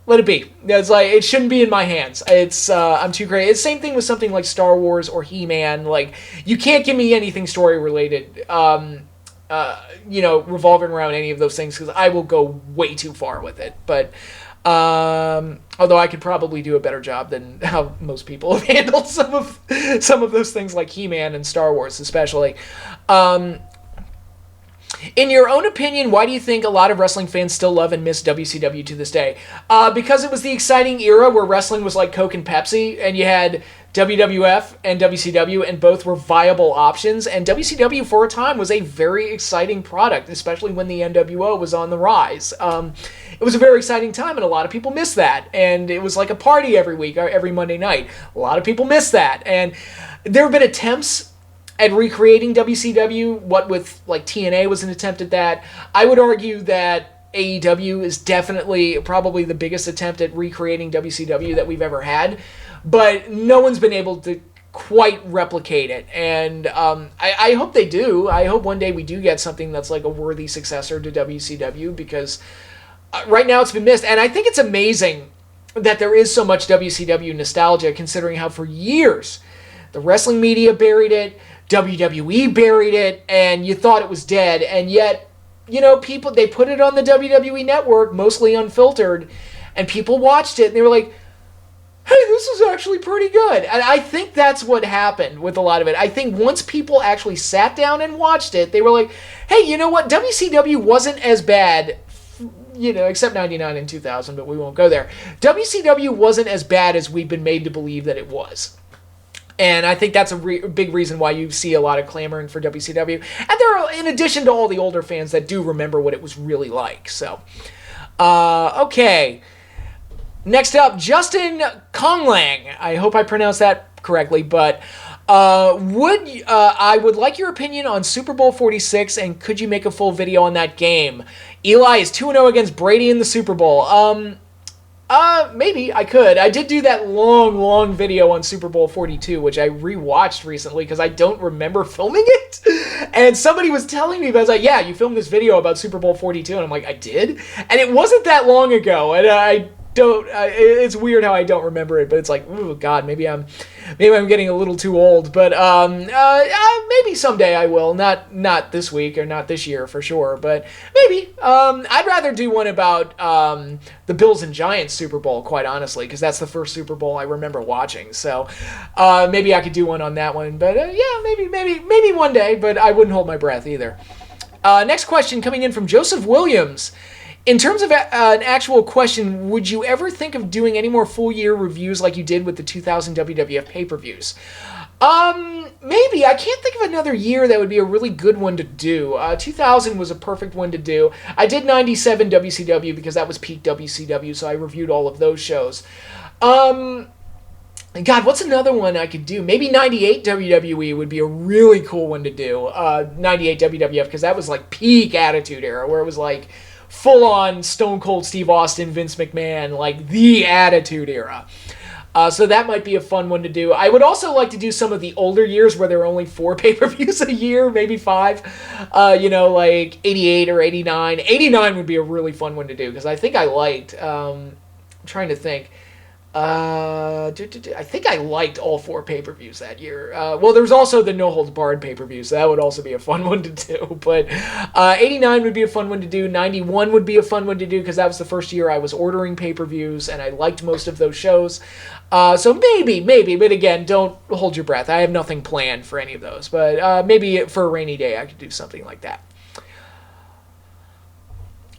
let it be. It's like, it shouldn't be in my hands. It's I'm too crazy. It's the same thing with something like Star Wars or He-Man. Like, you can't give me anything story related, revolving around any of those things because I will go way too far with it. But although I could probably do a better job than how most people have handled some of those things like He-Man and Star Wars especially. In your own opinion, why do you think a lot of wrestling fans still love and miss WCW to this day? Because it was the exciting era where wrestling was like Coke and Pepsi, and you had WWF and WCW, and both were viable options. And WCW, for a time, was a very exciting product, especially when the NWO was on the rise. It was a very exciting time, and a lot of people miss that. And it was like a party every week, or every Monday night. A lot of people miss that. And there have been attempts at recreating WCW. What with like TNA was an attempt at that. I would argue that AEW is definitely probably the biggest attempt at recreating WCW that we've ever had, but no one's been able to quite replicate it. And I hope they do. I hope one day we do get something that's like a worthy successor to WCW, because right now it's been missed. And I think it's amazing that there is so much WCW nostalgia, considering how for years the wrestling media buried it, WWE buried it, and you thought it was dead. And yet, people, they put it on the WWE network, mostly unfiltered, and people watched it and they were like, hey, this is actually pretty good. And I think that's what happened with a lot of it. I think once people actually sat down and watched it, they were like, hey, you know what? WCW wasn't as bad, except 99 and 2000, but we won't go there. WCW wasn't as bad as we've been made to believe that it was. And I think that's a big reason why you see a lot of clamoring for WCW. And there are, in addition to all the older fans that do remember what it was really like. So, okay. Next up, Justin Konglang. I hope I pronounced that correctly, but I would like your opinion on Super Bowl 46, and could you make a full video on that game? Eli is 2-0 against Brady in the Super Bowl. Maybe I could. I did do that long video on Super Bowl 42, which I rewatched recently because I don't remember filming it. And somebody was telling me, but I was like, yeah, you filmed this video about Super Bowl 42. And I'm like, I did? And it wasn't that long ago. And I don't, it's weird how I don't remember it, but it's like, oh God, maybe I'm getting a little too old, but maybe someday I will. Not this week or not this year for sure, but maybe. I'd rather do one about the Bills and Giants Super Bowl, quite honestly, because that's the first Super Bowl I remember watching. So maybe I could do one on that one, but yeah, maybe one day, but I wouldn't hold my breath either. Next question coming in from Joseph Williams. In terms of an actual question, would you ever think of doing any more full year reviews like you did with the 2000 WWF pay-per-views? Maybe. I can't think of another year that would be a really good one to do. 2000 was a perfect one to do. I did 97 WCW because that was peak WCW, so I reviewed all of those shows. God, what's another one I could do? Maybe 98 WWE would be a really cool one to do. 98 WWF, because that was like peak Attitude Era, where it was like full-on Stone Cold Steve Austin, Vince McMahon, like the Attitude Era. So that might be a fun one to do. I would also like to do some of the older years where there are only 4 pay-per-views a year, maybe 5. Like 88 or 89. 89 would be a really fun one to do, because I think I liked, I'm trying to think. I think I liked all 4 pay-per-views that year. Well, there was also the No Holds Barred pay-per-view, so that would also be a fun one to do. But 89 would be a fun one to do. 91 would be a fun one to do, because that was the first year I was ordering pay-per-views, and I liked most of those shows. So maybe. But again, don't hold your breath. I have nothing planned for any of those. But maybe for a rainy day, I could do something like that.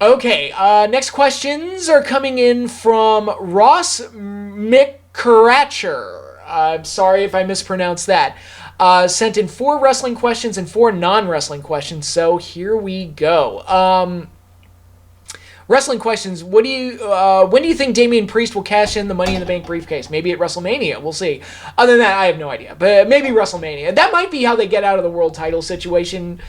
Okay, next questions are coming in from Ross McCratcher. I'm sorry if I mispronounced that. Sent in 4 wrestling questions and 4 non-wrestling questions, so here we go. Wrestling questions. When do you think Damian Priest will cash in the Money in the Bank briefcase? Maybe at WrestleMania. We'll see. Other than that, I have no idea. But maybe WrestleMania. That might be how they get out of the world title situation.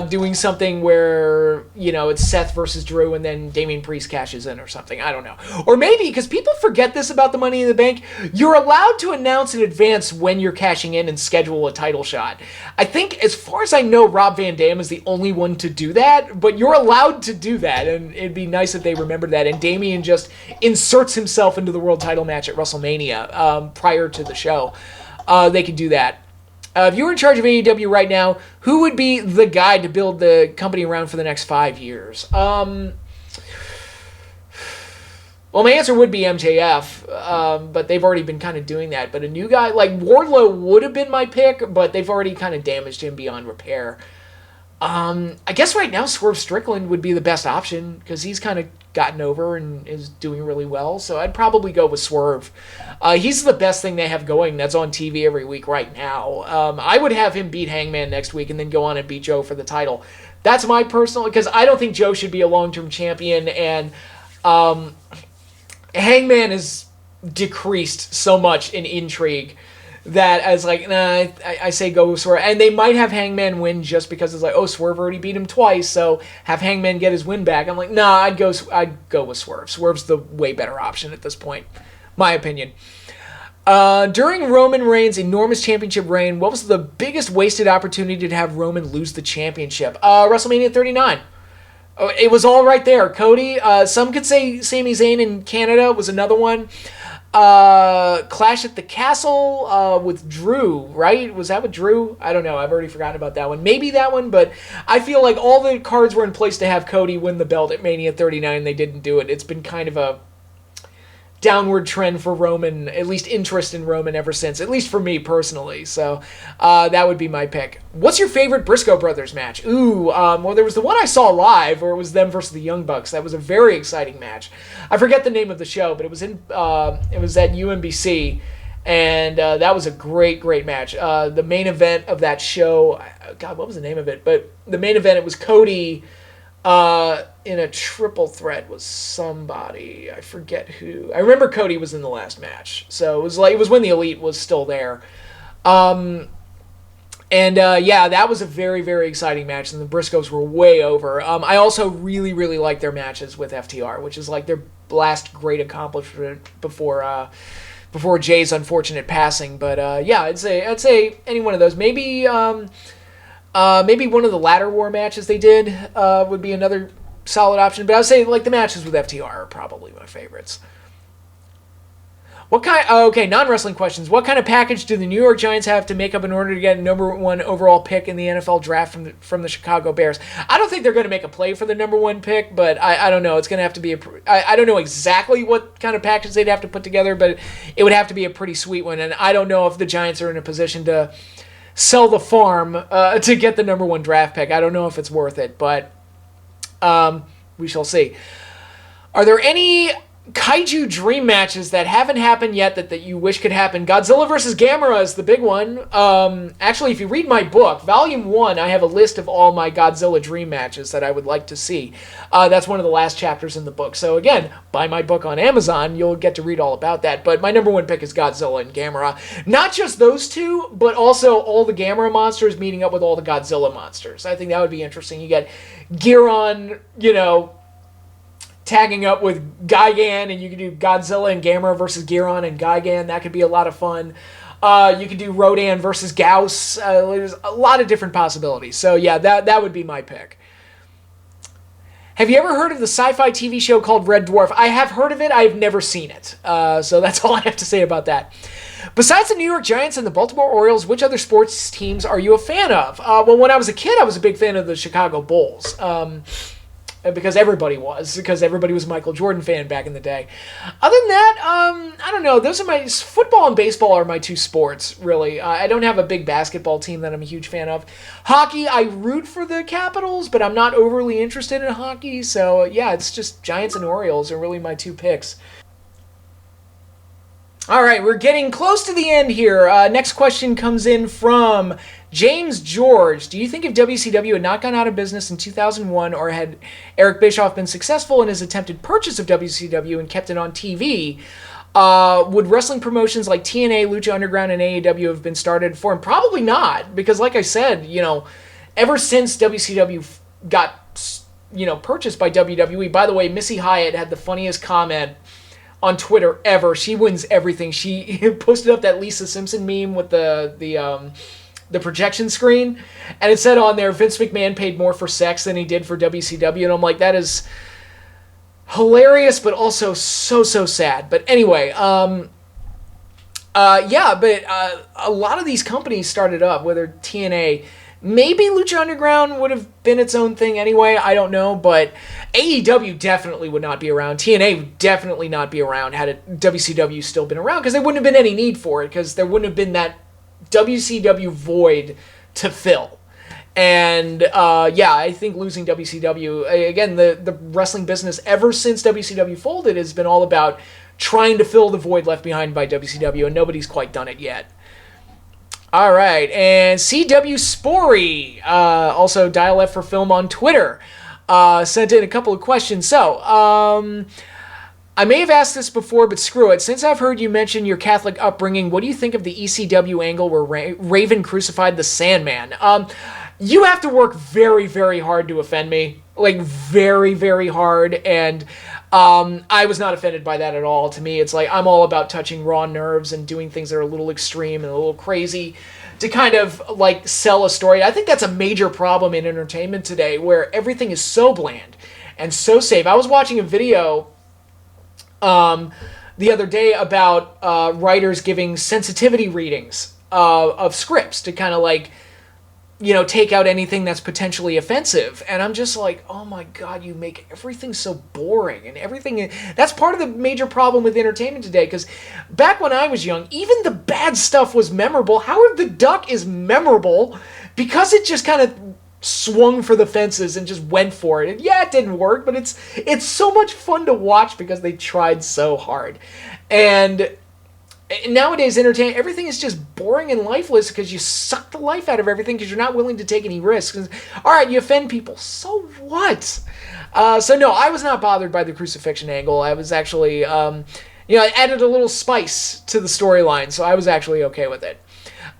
Doing something where, it's Seth versus Drew and then Damian Priest cashes in or something. I don't know. Or maybe, because people forget this about the Money in the Bank, you're allowed to announce in advance when you're cashing in and schedule a title shot. I think, as far as I know, Rob Van Dam is the only one to do that, but you're allowed to do that, and it'd be nice if they remembered that. And Damian just inserts himself into the world title match at WrestleMania prior to the show. They could do that. If you were in charge of AEW right now, who would be the guy to build the company around for the next 5 years? Well, my answer would be MJF, but they've already been kind of doing that. But a new guy, like Wardlow would have been my pick, but they've already kind of damaged him beyond repair. I guess right now Swerve Strickland would be the best option because he's kind of gotten over and is doing really well. So I'd probably go with Swerve. He's the best thing they have going that's on TV every week right now. I would have him beat Hangman next week and then go on and beat Joe for the title. That's my personal, because I don't think Joe should be a long-term champion, and Hangman has decreased so much in intrigue that I was like, nah, I say go with Swerve. And they might have Hangman win just because it's like, oh, Swerve already beat him twice, so have Hangman get his win back. I'm like, nah, I'd go with Swerve. Swerve's the way better option at this point, my opinion. During Roman Reigns' enormous championship reign, what was the biggest wasted opportunity to have Roman lose the championship? WrestleMania 39. It was all right there. Cody, some could say Sami Zayn in Canada was another one. Clash at the Castle with Drew, right? Was that with Drew? I don't know. I've already forgotten about that one. Maybe that one, but I feel like all the cards were in place to have Cody win the belt at Mania 39. They didn't do it. It's been kind of a downward trend for Roman, at least interest in Roman ever since, at least for me personally. So that would be my pick. What's your favorite Briscoe Brothers match? Well, there was the one I saw live, where it was them versus the Young Bucks. That was a very exciting match. I forget the name of the show, but it was at UMBC, and that was a great, great match. The main event of that show, God, what was the name of it? But the main event, it was Cody in a triple threat was somebody. I forget who. I remember Cody was in the last match. So it was when the Elite was still there. That was a very, very exciting match, and the Briscoes were way over. I also really, really like their matches with FTR, which is like their last great accomplishment before Jay's unfortunate passing. But I'd say any one of those. Maybe one of the Ladder War matches they did would be another solid option. But I would say like the matches with FTR are probably my favorites. Non-wrestling questions. What kind of package do the New York Giants have to make up in order to get a number one overall pick in the NFL draft from the Chicago Bears? I don't think they're going to make a play for the number one pick, but I don't know. It's going to have to be I don't know exactly what kind of package they'd have to put together, but it would have to be a pretty sweet one. And I don't know if the Giants are in a position to sell the farm to get the number one draft pick. I don't know if it's worth it, but we shall see. Are there any kaiju dream matches that haven't happened yet that you wish could happen? Godzilla versus Gamera is the big one. Actually, if you read my book, Volume 1, I have a list of all my Godzilla dream matches that I would like to see. That's one of the last chapters in the book. So again, buy my book on Amazon. You'll get to read all about that. But my number one pick is Godzilla and Gamera. Not just those two, but also all the Gamera monsters meeting up with all the Godzilla monsters. I think that would be interesting. You get Giron, tagging up with Gigan, and you could do Godzilla and Gamera versus Giron and Gigan. That could be a lot of fun. You could do Rodan versus Gauss. There's a lot of different possibilities. So yeah, that would be my pick. Have you ever heard of the sci-fi TV show called Red Dwarf? I have heard of it. I've never seen it. So that's all I have to say about that. Besides the New York Giants and the Baltimore Orioles, which other sports teams are you a fan of? Well, when I was a kid, I was a big fan of the Chicago Bulls. Because everybody was a Michael Jordan fan back in the day. Other than that, I don't know. Those are football and baseball are my two sports, really. I don't have a big basketball team that I'm a huge fan of. Hockey, I root for the Capitals, but I'm not overly interested in hockey. So yeah, it's just Giants and Orioles are really my two picks. All right, we're getting close to the end here. Next question comes in from James George. Do you think if WCW had not gone out of business in 2001, or had Eric Bischoff been successful in his attempted purchase of WCW and kept it on TV, would wrestling promotions like TNA, Lucha Underground, and AEW have been started for him? Probably not, because like I said, ever since WCW got, purchased by WWE. By the way, Missy Hyatt had the funniest comment on Twitter ever. She wins everything. She posted up that Lisa Simpson meme with the projection screen, and it said on there, Vince McMahon paid more for sex than he did for WCW, and I'm like, that is hilarious, but also so sad. But anyway, a lot of these companies started up, whether TNA, maybe Lucha Underground would have been its own thing anyway, I don't know, but AEW definitely would not be around. TNA would definitely not be around had WCW still been around, because there wouldn't have been any need for it, because there wouldn't have been that WCW void to fill. And I think losing WCW, again, the wrestling business ever since WCW folded has been all about trying to fill the void left behind by WCW, and nobody's quite done it yet. All right, and CW Spory, also Dial F for Film on Twitter, sent in a couple of questions. So, I may have asked this before, but screw it. Since I've heard you mention your Catholic upbringing, what do you think of the ECW angle where Raven crucified the Sandman? You have to work very, very hard to offend me. Like, very, very hard, and I was not offended by that at all. To me, it's like, I'm all about touching raw nerves and doing things that are a little extreme and a little crazy to kind of, like, sell a story. I think that's a major problem in entertainment today, where everything is so bland and so safe. I was watching a video the other day about writers giving sensitivity readings of scripts to kind of, like, take out anything that's potentially offensive. And I'm just like, oh my God, you make everything so boring. And everything, that's part of the major problem with entertainment today. Because back when I was young, even the bad stuff was memorable. Howard the Duck is memorable because it just kind of swung for the fences and just went for it. And yeah, it didn't work, but it's so much fun to watch because they tried so hard. And nowadays, everything is just boring and lifeless because you suck the life out of everything because you're not willing to take any risks. All right, you offend people. So what? So no, I was not bothered by the crucifixion angle. I was actually, it added a little spice to the storyline, so I was actually okay with it.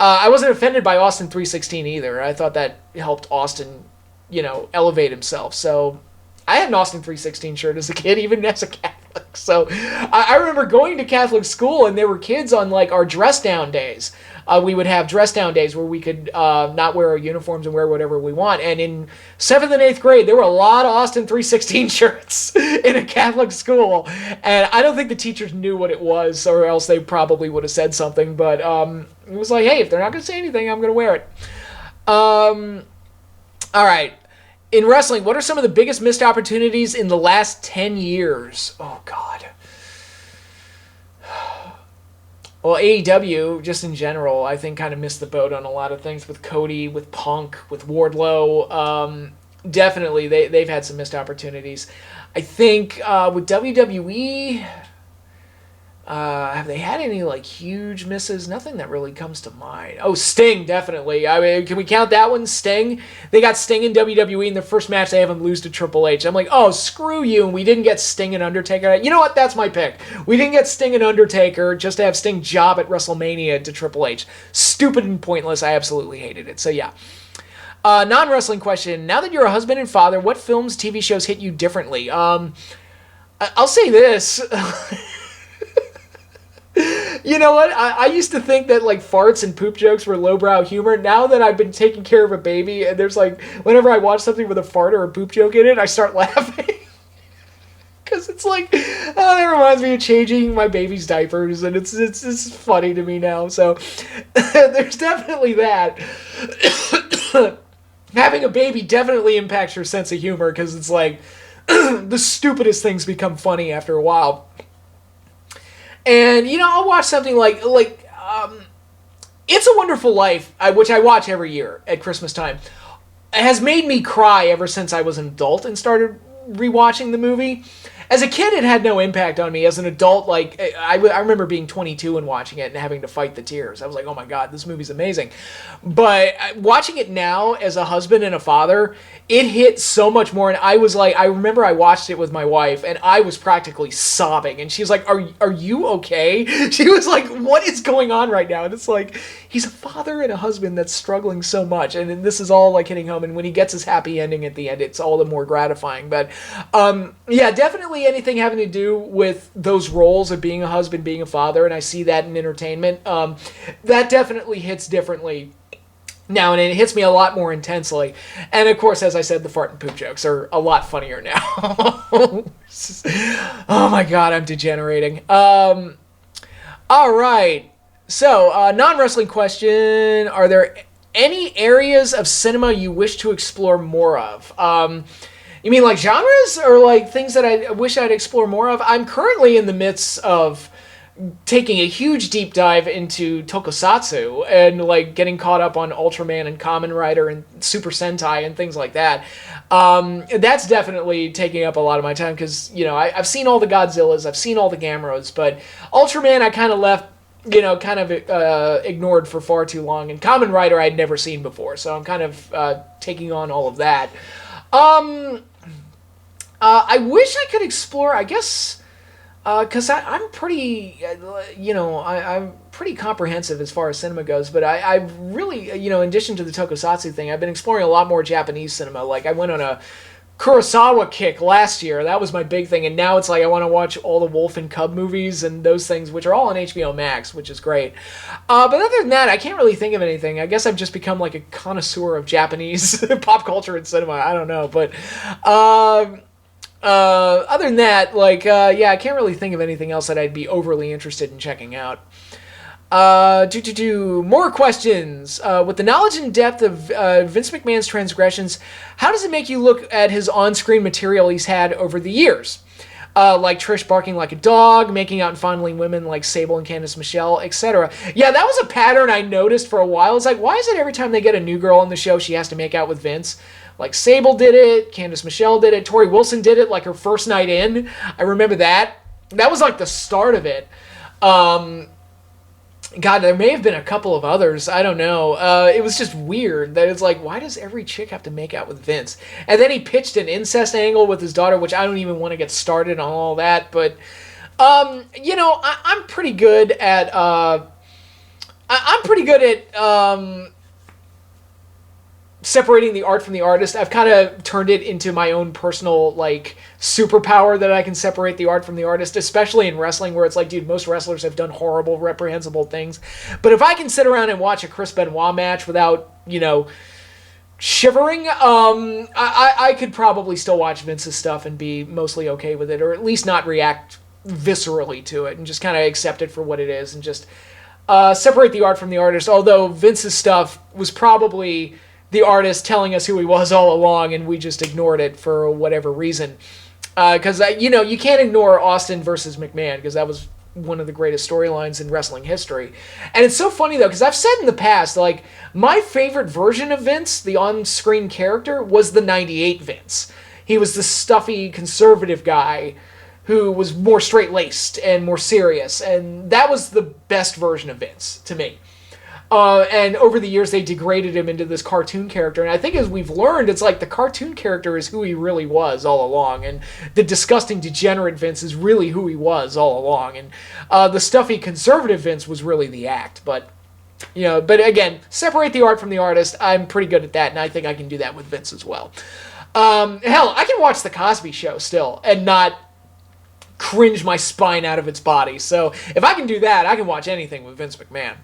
I wasn't offended by Austin 316 either. I thought that helped Austin, elevate himself. So I had an Austin 316 shirt as a kid, even as a Catholic. So I remember going to Catholic school, and there were kids on, like, our dress down days. We would have dress down days where we could not wear our uniforms and wear whatever we want. And in 7th and 8th grade, there were a lot of Austin 316 shirts in a Catholic school. And I don't think the teachers knew what it was, or else they probably would have said something. But it was like, hey, if they're not going to say anything, I'm going to wear it. All right. In wrestling, what are some of the biggest missed opportunities in the last 10 years? Oh, God. Well, AEW, just in general, I think kind of missed the boat on a lot of things with Cody, with Punk, with Wardlow. Definitely, they've had some missed opportunities. I think with WWE, have they had any, like, huge misses? Nothing that really comes to mind. Oh, Sting, definitely. I mean, can we count that one? Sting? They got Sting in WWE in the first match. They have him lose to Triple H. I'm like, oh, screw you. And we didn't get Sting and Undertaker. You know what? That's my pick. We didn't get Sting and Undertaker just to have Sting job at WrestleMania to Triple H. Stupid and pointless. I absolutely hated it. So, yeah. Non-wrestling question. Now that you're a husband and father, what films, TV shows hit you differently? I'll say this. You know what? I used to think that, like, farts and poop jokes were lowbrow humor. Now that I've been taking care of a baby, and there's, like, whenever I watch something with a fart or a poop joke in it, I start laughing. Because it's like, oh, that reminds me of changing my baby's diapers, and it's funny to me now. So there's definitely that. Having a baby definitely impacts your sense of humor, because it's like the stupidest things become funny after a while. And, I'll watch something like It's a Wonderful Life, which I watch every year at Christmas time. It has made me cry ever since I was an adult and started rewatching the movie. as a kid, it had no impact on me. As an adult, like, I remember being 22 and watching it and having to fight the tears. I was like, oh my God, this movie's amazing. But watching it now as a husband and a father, it hit so much more. And I was like, I remember I watched it with my wife and I was practically sobbing. And she's like, are you okay? She was like, what is going on right now? And it's like, he's a father and a husband that's struggling so much. And this is all like hitting home. And when he gets his happy ending at the end, it's all the more gratifying. But yeah, definitely anything having to do with those roles of being a husband, being a father, and I see that in entertainment, that definitely hits differently now, and it hits me a lot more intensely. And of course, as I said, the fart and poop jokes are a lot funnier now. Oh my God, I'm degenerating. All right. So, non-wrestling question. Are there any areas of cinema you wish to explore more of? You mean like genres or like things that I wish I'd explore more of? I'm currently in the midst of taking a huge deep dive into tokusatsu and like getting caught up on Ultraman and Kamen Rider and Super Sentai and things like that. That's definitely taking up a lot of my time because, you know, I've seen all the Godzillas, I've seen all the Gamros, but Ultraman I kind of left, you know, kind of ignored for far too long. And Kamen Rider I'd never seen before, so I'm kind of taking on all of that. I wish I could explore, I guess, because I'm pretty, you know, I'm pretty comprehensive as far as cinema goes, but I really, you know, in addition to the tokusatsu thing, I've been exploring a lot more Japanese cinema. Like, I went on a Kurosawa kick last year. That was my big thing, and now it's like I want to watch all the Wolf and Cub movies and those things, which are all on HBO Max, which is great. But other than that, I can't really think of anything. I guess I've just become like a connoisseur of Japanese pop culture and cinema. I don't know, but other than that, like, yeah, I can't really think of anything else that I'd be overly interested in checking out. More questions. With the knowledge and depth of Vince McMahon's transgressions, how does it make you look at his on-screen material he's had over the years? Like Trish barking like a dog, making out and fondling women like Sable and Candice Michelle, etc. Yeah, that was a pattern I noticed for a while. It's like, why is it every time they get a new girl on the show, she has to make out with Vince? Like, Sable did it, Candice Michelle did it, Tori Wilson did it, like, her first night in. I remember that. That was, like, the start of it. God, there may have been a couple of others. I don't know. It was just weird that it's like, why does every chick have to make out with Vince? And then he pitched an incest angle with his daughter, which I don't even want to get started on all that. But, you know, I'm pretty good at... I'm pretty good at... separating the art from the artist. I've kind of turned it into my own personal, like, superpower that I can separate the art from the artist, especially in wrestling where it's like, dude, most wrestlers have done horrible, reprehensible things. But if I can sit around and watch a Chris Benoit match without, you know, shivering, I could probably still watch Vince's stuff and be mostly okay with it, or at least not react viscerally to it and just kind of accept it for what it is and just separate the art from the artist. Although Vince's stuff was probably the artist telling us who he was all along, and we just ignored it for whatever reason. Because, you know, you can't ignore Austin versus McMahon, because that was one of the greatest storylines in wrestling history. And it's so funny, though, because I've said in the past, like, my favorite version of Vince, the on-screen character, was the 98 Vince. He was the stuffy, conservative guy who was more straight-laced and more serious, and that was the best version of Vince, to me. And over the years, they degraded him into this cartoon character. And I think as we've learned, it's like the cartoon character is who he really was all along. And the disgusting, degenerate Vince is really who he was all along. And the stuffy, conservative Vince was really the act. But, you know, but again, separate the art from the artist. I'm pretty good at that. And I think I can do that with Vince as well. Hell, I can watch The Cosby Show still and not cringe my spine out of its body. So if I can do that, I can watch anything with Vince McMahon.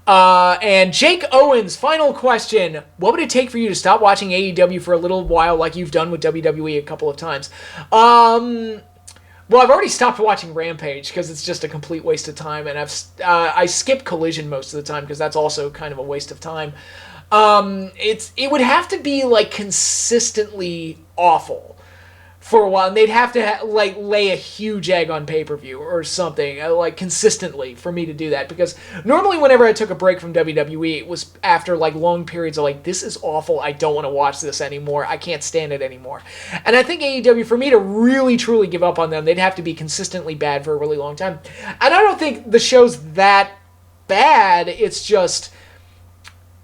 And Jake Owens, final question. What would it take for you to stop watching AEW for a little while like you've done with WWE a couple of times? Well, I've already stopped watching Rampage because it's just a complete waste of time, and I skip Collision most of the time because that's also kind of a waste of time. It would have to be like consistently awful for a while, and they'd have to like lay a huge egg on pay-per-view or something, like consistently for me to do that, because normally whenever I took a break from WWE, it was after like long periods of like, this is awful, I don't want to watch this anymore, I can't stand it anymore. And I think AEW, for me to really truly give up on them, they'd have to be consistently bad for a really long time. And I don't think the show's that bad, it's just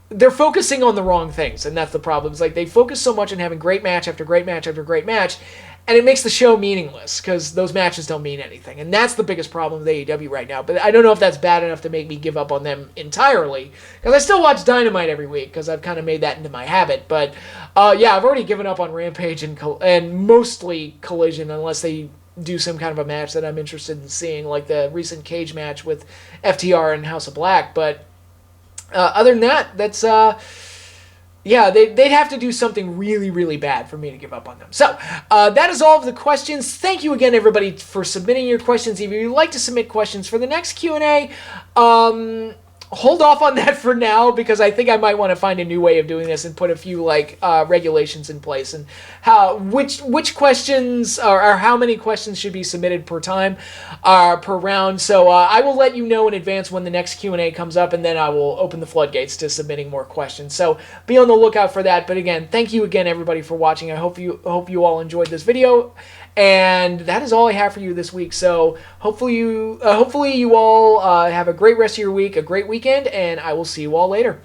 they're focusing on the wrong things, and that's the problem. It's like they focus so much on having great match after great match after great match, and it makes the show meaningless because those matches don't mean anything. And that's the biggest problem with AEW right now. But I don't know if that's bad enough to make me give up on them entirely, because I still watch Dynamite every week because I've kind of made that into my habit. But yeah, I've already given up on Rampage and mostly Collision, unless they do some kind of a match that I'm interested in seeing, like the recent cage match with FTR and House of Black. But other than that, that's yeah, they'd have to do something really, really bad for me to give up on them. So that is all of the questions. Thank you again, everybody, for submitting your questions. If you'd like to submit questions for the next Q&A, hold off on that for now, because I think I might want to find a new way of doing this and put a few like regulations in place, and how which questions or how many questions should be submitted per time, per round. So I will let you know in advance when the next Q&A comes up, and then I will open the floodgates to submitting more questions. So be on the lookout for that. But again, thank you again, everybody, for watching. I hope you all enjoyed this video. And that is all I have for you this week. So hopefully you all have a great rest of your week, a great weekend, and I will see you all later.